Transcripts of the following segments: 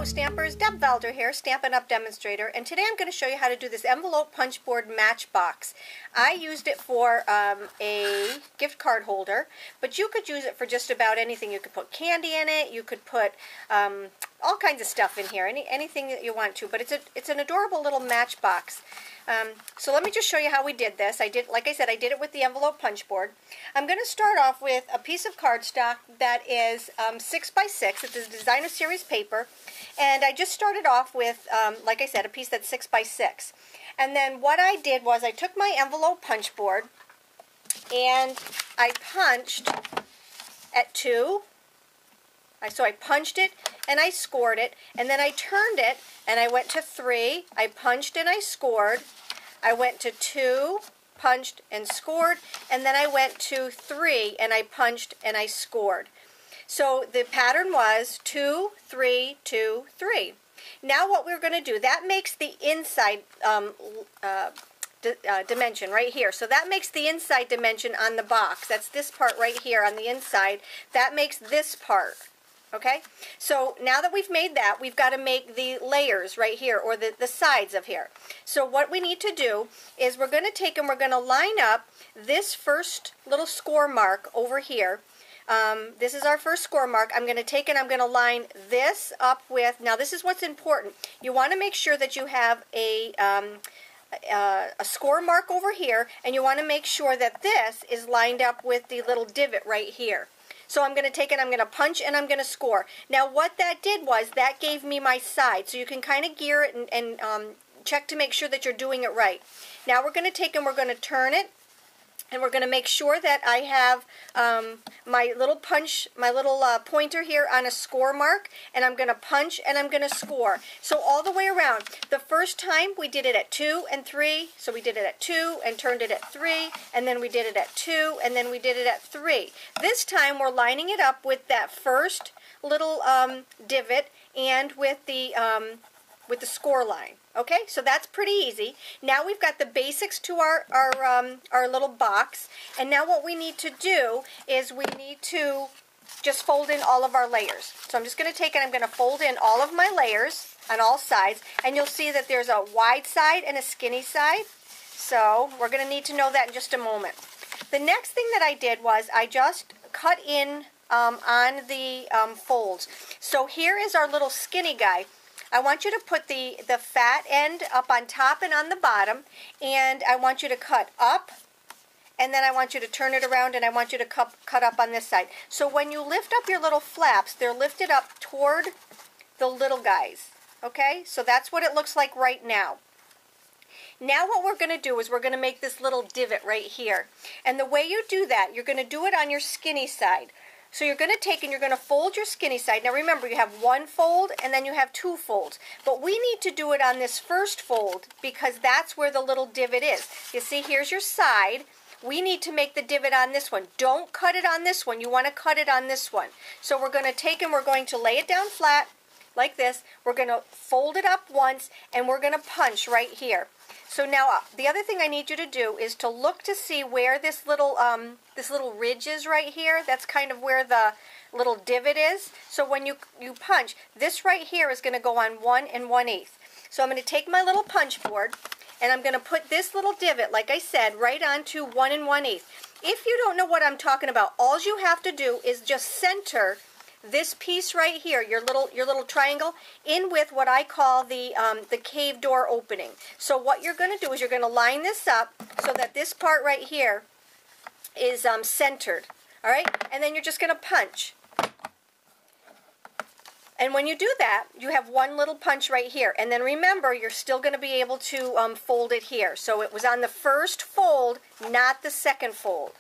Hello Stampers, Deb Valder here, Stampin' Up! Demonstrator, and today I'm going to show you how to do this envelope punch board Matchbox. I used it for a gift card holder, but you could use it for just about anything. You could put candy in it, you could put all kinds of stuff in here, anything that you want to, but it's an adorable little Matchbox. So let me just show you how we did this. Like I said, I did it with the envelope punch board. I'm going to start off with a piece of cardstock that is 6x6. It's a designer series paper, and I just started off with, like I said, a piece that's 6x6. And then what I did was I took my envelope punch board and I punched at 2. So I punched it and I scored it, and then I turned it and I went to 3. I punched and I scored. I went to 2, punched and scored, and then I went to 3 and I punched and I scored. So the pattern was 2, 3, 2, 3. Now what we're going to do, that makes the inside dimension right here. So that makes the inside dimension on the box. That's this part right here on the inside. That makes this part. Okay, so now that we've made that, we've got to make the layers right here, or the sides of here. So what we need to do is we're going to take and we're going to line up this first little score mark over here. This is our first score mark. I'm going to take and I'm going to line this up with, now this is what's important. You want to make sure that you have a score mark over here, and you want to make sure that this is lined up with the little divot right here. So I'm going to take it, I'm going to punch, and I'm going to score. Now what that did was that gave me my side. So you can kind of gear it and check to make sure that you're doing it right. Now we're going to take and we're going to turn it, and we're going to make sure that I have my little punch, my little pointer here on a score mark, and I'm going to punch and I'm going to score. So all the way around. The first time we did it at 2 and 3, so we did it at 2 and turned it at 3, and then we did it at 2, and then we did it at 3. This time we're lining it up with that first little divot and with the score line. Okay, so that's pretty easy. Now we've got the basics to our little box, and now what we need to do is we need to just fold in all of our layers. So I'm just going to take and I'm going to fold in all of my layers on all sides, and you'll see that there's a wide side and a skinny side. So we're going to need to know that in just a moment. The next thing that I did was I just cut in on the folds. So here is our little skinny guy. I want you to put the fat end up on top and on the bottom, and I want you to cut up, and then I want you to turn it around, and I want you to cut up on this side. So when you lift up your little flaps, they're lifted up toward the little guys. Okay, so that's what it looks like right now. Now what we're going to do is we're going to make this little divot right here. And the way you do that, you're going to do it on your skinny side. So you're going to take and you're going to fold your skinny side. Now remember, you have one fold and then you have two folds. But we need to do it on this first fold because that's where the little divot is. You see, here's your side. We need to make the divot on this one. Don't cut it on this one. You want to cut it on this one. So we're going to take and we're going to lay it down flat like this. We're going to fold it up once, and we're going to punch right here. So now the other thing I need you to do is to look to see where this little ridge is right here. That's kind of where the little divot is. So when you punch, this right here is going to go on 1 1/8. So I'm going to take my little punch board, and I'm going to put this little divot, like I said, right onto 1 1/8. If you don't know what I'm talking about, all you have to do is just center this piece right here, your little triangle, in with what I call the cave door opening. So what you're going to do is you're going to line this up so that this part right here is centered. All right, and then you're just going to punch. And when you do that, you have one little punch right here. And then remember, you're still going to be able to fold it here. So it was on the first fold, not the second fold.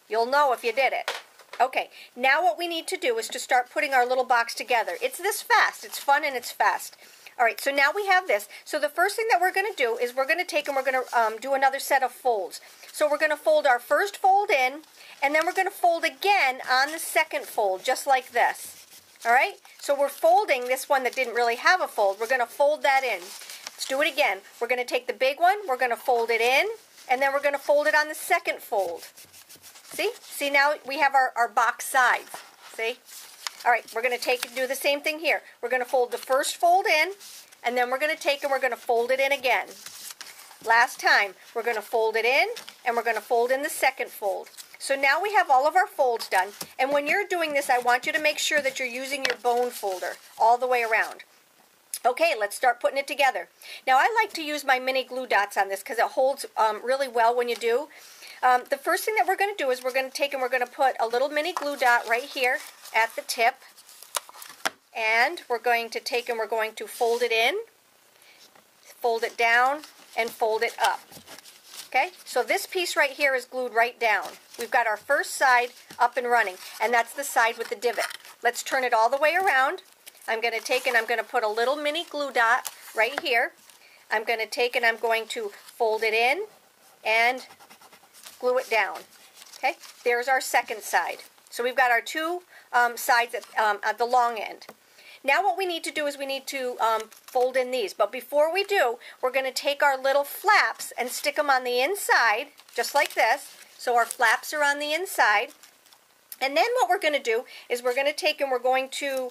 You'll know if you did it. Okay, now what we need to do is to start putting our little box together. It's this fast. It's fun and it's fast. All right, so now we have this. So the first thing that we're going to do is we're going to take and we're going to do another set of folds. So we're going to fold our first fold in, and then we're going to fold again on the second fold, just like this. All right, so we're folding this one that didn't really have a fold. We're going to fold that in. Let's do it again. We're going to take the big one, we're going to fold it in, and then we're going to fold it on the second fold. See? See, now we have our box sides. See? All right, we're going to take and do the same thing here. We're going to fold the first fold in, and then we're going to take and we're going to fold it in again. Last time, we're going to fold it in, and we're going to fold in the second fold. So now we have all of our folds done, and when you're doing this, I want you to make sure that you're using your bone folder all the way around. Okay, let's start putting it together. Now, I like to use my mini glue dots on this because it holds really well when you do. The first thing that we're going to do is we're going to take and we're going to put a little mini glue dot right here at the tip, and we're going to take and we're going to fold it in, fold it down, and fold it up. Okay, so this piece right here is glued right down. We've got our first side up and running, and that's the side with the divot. Let's turn it all the way around. I'm going to take and I'm going to put a little mini glue dot right here. I'm going to take and I'm going to fold it in and glue it down. Okay, there's our second side. So we've got our two sides at the long end. Now what we need to do is we need to fold in these. But before we do, we're going to take our little flaps and stick them on the inside, just like this. So our flaps are on the inside. And then what we're going to do is we're going to take and we're going to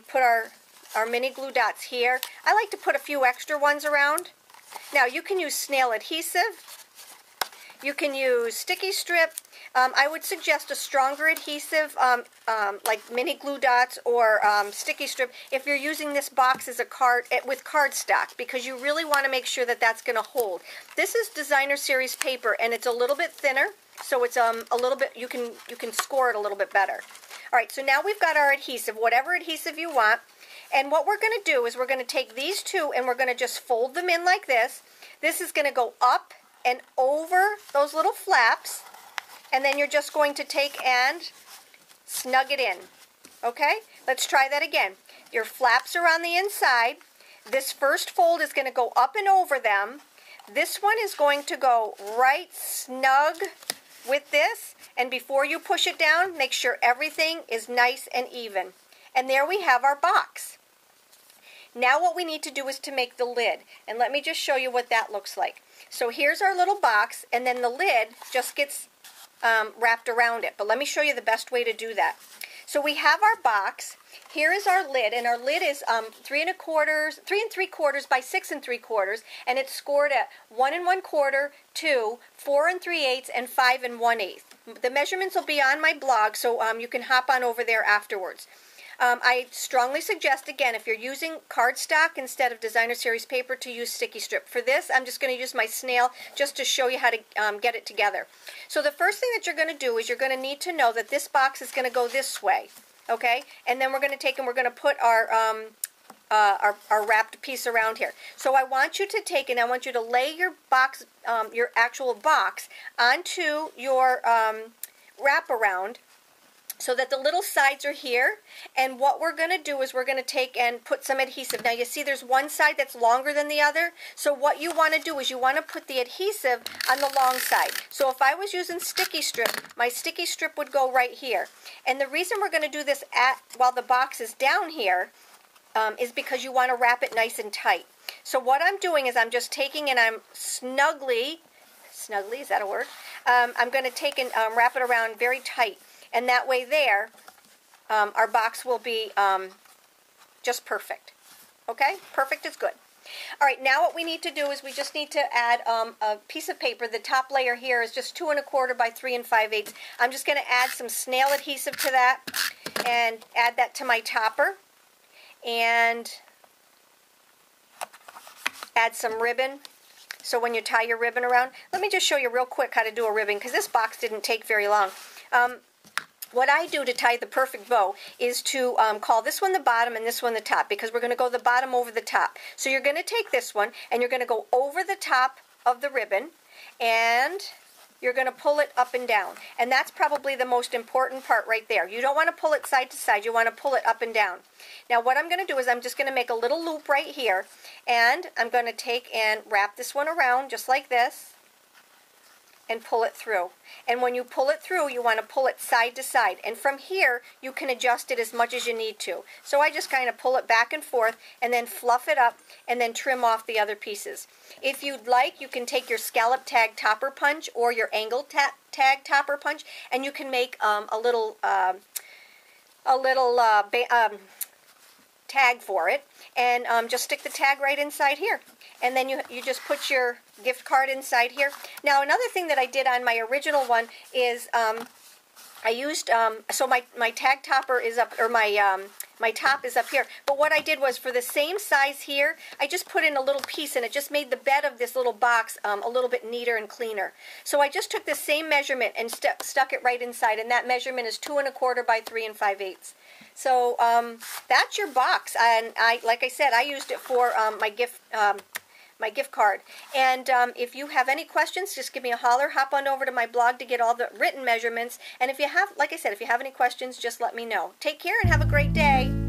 put our mini glue dots here. I like to put a few extra ones around. Now you can use snail adhesive. You can use sticky strip. I would suggest a stronger adhesive like mini glue dots or sticky strip if you're using this box as a with cardstock, because you really want to make sure that that's going to hold. This is designer series paper and it's a little bit thinner, so it's a little bit, you can score it a little bit better. All right, so now we've got our adhesive, whatever adhesive you want, and what we're going to do is we're going to take these two and we're going to just fold them in like this. This is going to go up and over those little flaps, and then you're just going to take and snug it in. Okay, let's try that again. Your flaps are on the inside. This first fold is going to go up and over them. This one is going to go right snug with this, and before you push it down, make sure everything is nice and even. And there we have our box. Now what we need to do is to make the lid, and let me just show you what that looks like. So here's our little box, and then the lid just gets wrapped around it. But let me show you the best way to do that. So we have our box. Here is our lid, and our lid is 3 3/4 by 6 3/4, and it's scored at 1 1/4, 2, 4 3/8, and 5 1/8. The measurements will be on my blog, so you can hop on over there afterwards. I strongly suggest, again, if you're using cardstock instead of designer series paper, to use sticky strip. For this, I'm just going to use my snail just to show you how to get it together. So the first thing that you're going to do is you're going to need to know that this box is going to go this way, okay? And then we're going to take and we're going to put our wrapped piece around here. So I want you to take and I want you to lay your box, your actual box, onto your wraparound, so that the little sides are here. And what we're going to do is we're going to take and put some adhesive. Now you see there's one side that's longer than the other. So what you want to do is you want to put the adhesive on the long side. So if I was using sticky strip, my sticky strip would go right here. And the reason we're going to do this while the box is down here is because you want to wrap it nice and tight. So what I'm doing is I'm just taking and I'm snugly, is that a word? I'm going to take and wrap it around very tight. And that way there, our box will be just perfect. Okay? Perfect is good. All right, now what we need to do is we just need to add a piece of paper. The top layer here is just 2 1/4 by 3 5/8. I'm just going to add some snail adhesive to that and add that to my topper. And add some ribbon. So when you tie your ribbon around, let me just show you real quick how to do a ribbon, because this box didn't take very long. What I do to tie the perfect bow is to call this one the bottom and this one the top, because we're going to go the bottom over the top. So you're going to take this one and you're going to go over the top of the ribbon, and you're going to pull it up and down. And that's probably the most important part right there. You don't want to pull it side to side. You want to pull it up and down. Now what I'm going to do is I'm just going to make a little loop right here, and I'm going to take and wrap this one around just like this and pull it through. And when you pull it through, you want to pull it side to side. And from here, you can adjust it as much as you need to. So I just kind of pull it back and forth and then fluff it up and then trim off the other pieces. If you'd like, you can take your scallop tag topper punch or your angle tag topper punch, and you can make a little tag for it, and just stick the tag right inside here. And then you just put your gift card inside here. Now another thing that I did on my original one is I used, so my tag topper is up, or my top is up here. But what I did was, for the same size here, I just put in a little piece, and it just made the bed of this little box a little bit neater and cleaner. So I just took the same measurement and stuck it right inside, and that measurement is 2 1/4 by 3 5/8. So that's your box, and like I said, I used it for my gift card. And if you have any questions, just give me a holler. Hop on over to my blog to get all the written measurements. And if you have, like I said, if you have any questions, just let me know. Take care and have a great day.